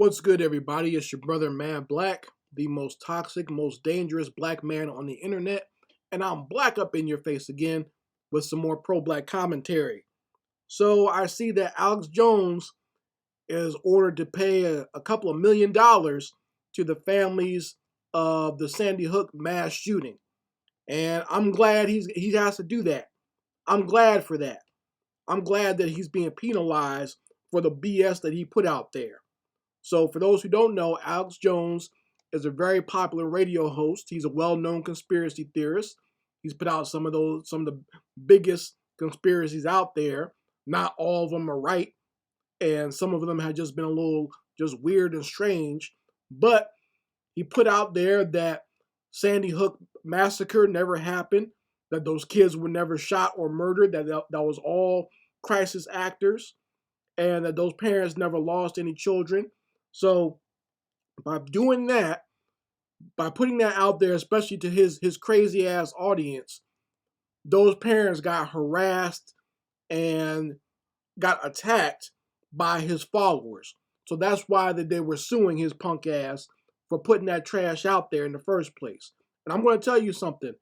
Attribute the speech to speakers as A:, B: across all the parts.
A: What's good, everybody? It's your brother, Man Black, the most toxic, most dangerous black man on the internet. And I'm black up in your face again with some more pro black commentary. So I see that Alex Jones is ordered to pay a couple of $1 million to the families of the Sandy Hook mass shooting. And I'm glad he has to do that. I'm glad for that. I'm glad that he's being penalized for the BS that he put out there. So for those who don't know, Alex Jones is a very popular radio host. He's a well-known conspiracy theorist. He's put out some of the biggest conspiracies out there. Not all of them are right, and some of them have just been a little just weird and strange. But he put out there that Sandy Hook massacre never happened, that those kids were never shot or murdered, that was all crisis actors, and that those parents never lost any children. So by doing that, by putting that out there, especially to his crazy ass audience, those parents got harassed and got attacked by his followers. So that's why they were suing his punk ass for putting that trash out there in the first place. And I'm going to tell you something.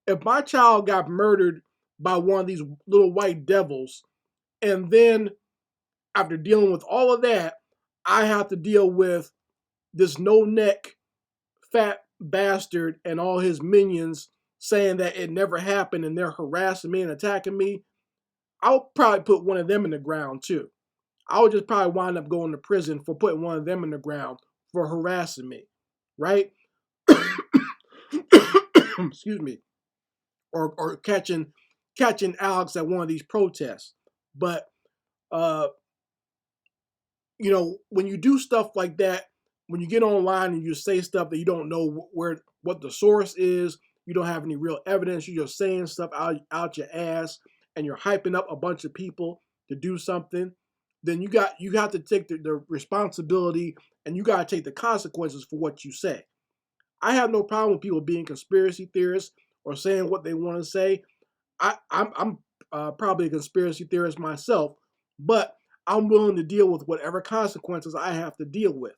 A: If my child got murdered by one of these little white devils, and then after dealing with all of that, I have to deal with this no-neck fat bastard and all his minions saying that it never happened and they're harassing me and attacking me, I'll probably put one of them in the ground too. I would just probably wind up going to prison for putting one of them in the ground for harassing me, right? Excuse me. Or catching Alex at one of these protests. But when you do stuff like that, when you get online and you say stuff that you don't know what the source is, you don't have any real evidence, you're just saying stuff out your ass, and you're hyping up a bunch of people to do something, then you have to take the responsibility, and you got to take the consequences for what you say. I have no problem with people being conspiracy theorists or saying what they want to say. I'm probably a conspiracy theorist myself, but I'm willing to deal with whatever consequences I have to deal with.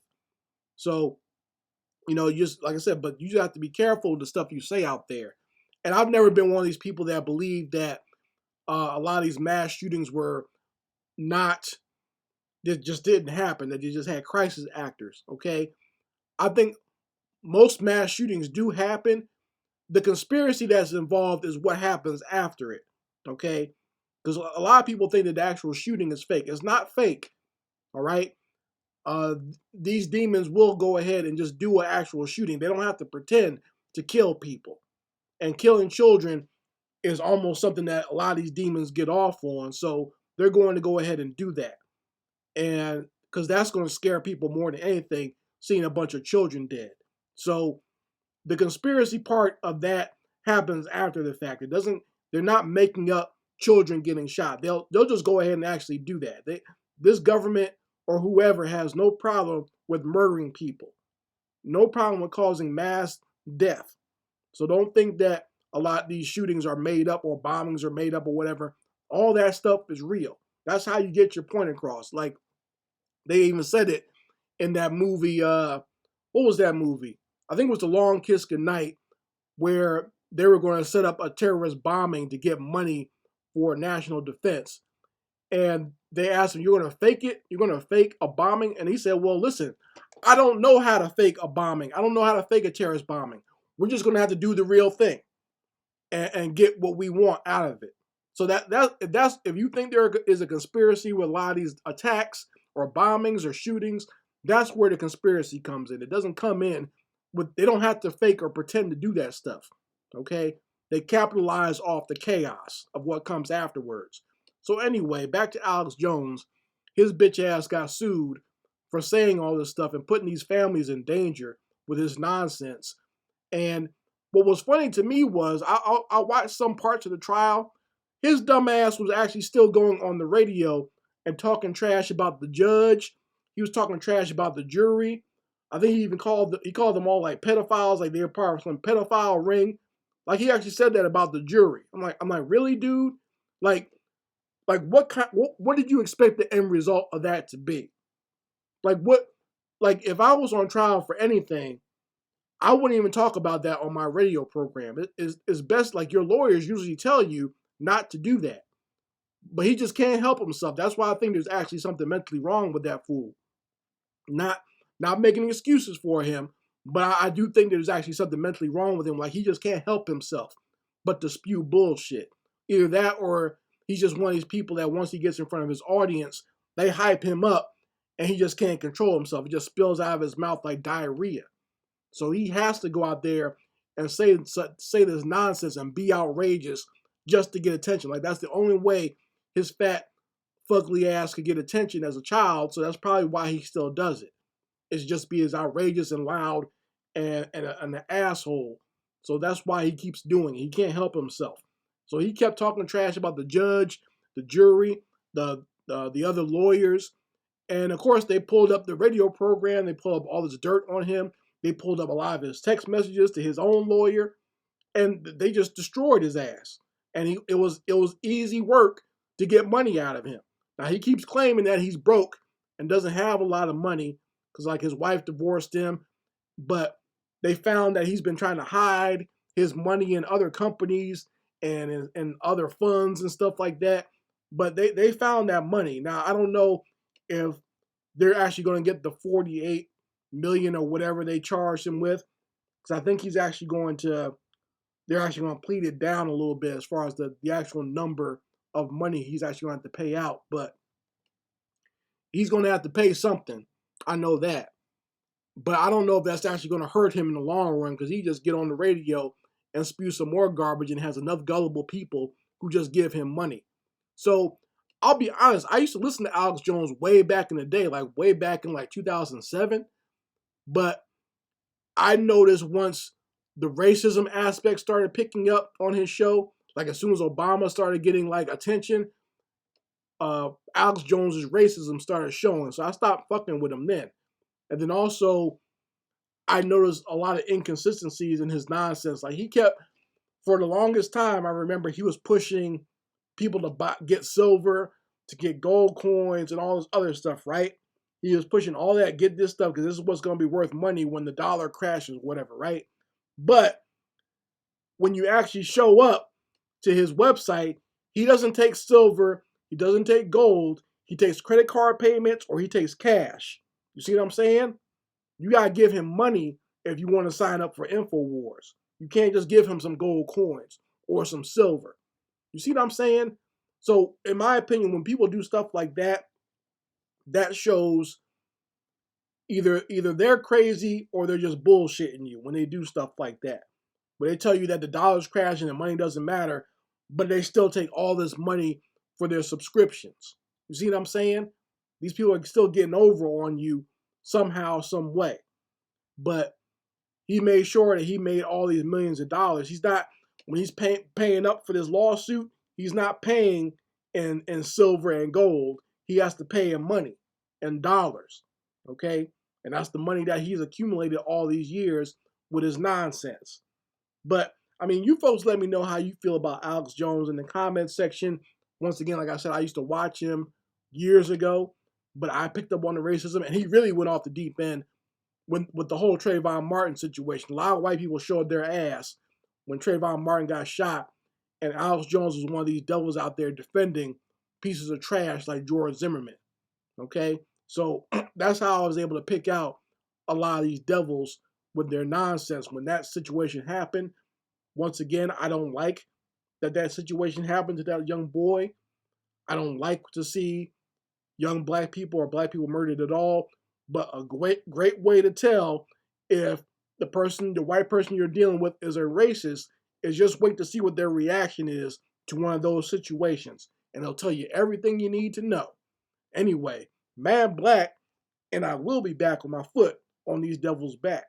A: So, just like I said, but you just have to be careful with the stuff you say out there. And I've never been one of these people that believe that a lot of these mass shootings were not, that just didn't happen, that you just had crisis actors, okay? I think most mass shootings do happen. The conspiracy that's involved is what happens after it, okay? Because a lot of people think that the actual shooting is fake. It's not fake, all right? These demons will go ahead and just do an actual shooting. They don't have to pretend to kill people. And killing children is almost something that a lot of these demons get off on. So they're going to go ahead and do that. And because that's going to scare people more than anything, seeing a bunch of children dead. So the conspiracy part of that happens after the fact. They're not making up children getting shot. They'll just go ahead and actually do that. This government or whoever has no problem with murdering people. No problem with causing mass death. So don't think that a lot of these shootings are made up or bombings are made up or whatever. All that stuff is real. That's how you get your point across. Like, they even said it in that movie. What was that movie? I think it was The Long Kiss Goodnight, where they were going to set up a terrorist bombing to get money for national defense. And they asked him, "You're going to fake it? You're going to fake a bombing?" And he said, "Well, listen, I don't know how to fake a bombing. I don't know how to fake a terrorist bombing. We're just going to have to do the real thing and get what we want out of it." So that's if you think there is a conspiracy with a lot of these attacks or bombings or shootings, that's where the conspiracy comes in. It doesn't come in with, they don't have to fake or pretend to do that stuff, okay? They capitalize off the chaos of what comes afterwards. So anyway, back to Alex Jones. His bitch ass got sued for saying all this stuff and putting these families in danger with his nonsense. And what was funny to me was I watched some parts of the trial. His dumb ass was actually still going on the radio and talking trash about the judge. He was talking trash about the jury. I think he even called them all like pedophiles, like they were part of some pedophile ring. Like, he actually said that about the jury. I'm like, really, dude? Like what did you expect the end result of that to be? Like, what like if I was on trial for anything, I wouldn't even talk about that on my radio program. It's best, like your lawyers usually tell you not to do that. But he just can't help himself. That's why I think there's actually something mentally wrong with that fool. Not not making excuses for him, but I do think there's actually something mentally wrong with him. Like he just can't help himself but to spew bullshit. Either that or he's just one of these people that once he gets in front of his audience, they hype him up and he just can't control himself. It just spills out of his mouth like diarrhea. So he has to go out there and say this nonsense and be outrageous just to get attention. Like that's the only way his fat, fugly ass could get attention as a child. So that's probably why he still does it. It's just be as outrageous and loud and an asshole. So that's why he keeps doing it. He can't help himself. So he kept talking trash about the judge, the jury, the other lawyers, and of course they pulled up the radio program. They pulled up all this dirt on him. They pulled up a lot of his text messages to his own lawyer, and they just destroyed his ass. And it was easy work to get money out of him. Now he keeps claiming that he's broke and doesn't have a lot of money because like his wife divorced him, but they found that he's been trying to hide his money in other companies and in other funds and stuff like that. But they found that money. Now I don't know if they're actually going to get the 48 million or whatever they charged him with, because I think he's actually going to they're actually going to plead it down a little bit as far as the actual number of money he's actually going to have to pay out. But he's going to have to pay something. I know that. But I don't know if that's actually going to hurt him in the long run because he just get on the radio and spew some more garbage and has enough gullible people who just give him money. So I'll be honest, I used to listen to Alex Jones way back in the day, like way back in like 2007. But I noticed once the racism aspect started picking up on his show, like as soon as Obama started getting like attention, Alex Jones's racism started showing. So I stopped fucking with him then. And then also, I noticed a lot of inconsistencies in his nonsense. Like he kept, for the longest time, I remember he was pushing people to get silver, to get gold coins, and all this other stuff, right? He was pushing all that, get this stuff, because this is what's going to be worth money when the dollar crashes, whatever, right? But when you actually show up to his website, he doesn't take silver, he doesn't take gold, he takes credit card payments or he takes cash. You see what I'm saying? You got to give him money if you want to sign up for InfoWars. You can't just give him some gold coins or some silver. You see what I'm saying? So, in my opinion, when people do stuff like that, that shows either they're crazy or they're just bullshitting you when they do stuff like that. Where they tell you that the dollar's crashing and money doesn't matter, but they still take all this money for their subscriptions. You see what I'm saying? These people are still getting over on you somehow, some way. But he made sure that he made all these millions of dollars. He's not, when he's paying up for this lawsuit, he's not paying in silver and gold. He has to pay in money and dollars. Okay? And that's the money that he's accumulated all these years with his nonsense. But, I mean, you folks let me know how you feel about Alex Jones in the comments section. Once again, like I said, I used to watch him years ago, but I picked up on the racism, and he really went off the deep end with the whole Trayvon Martin situation. A lot of white people showed their ass when Trayvon Martin got shot, and Alex Jones was one of these devils out there defending pieces of trash like George Zimmerman. Okay? So that's how I was able to pick out a lot of these devils with their nonsense. When that situation happened, once again, I don't like that situation happened to that young boy. I don't like to see young black people or black people murdered at all. But a great way to tell if the white person you're dealing with is a racist is just wait to see what their reaction is to one of those situations. And they'll tell you everything you need to know. Anyway, Mad Black, and I will be back with my foot on these devils' back.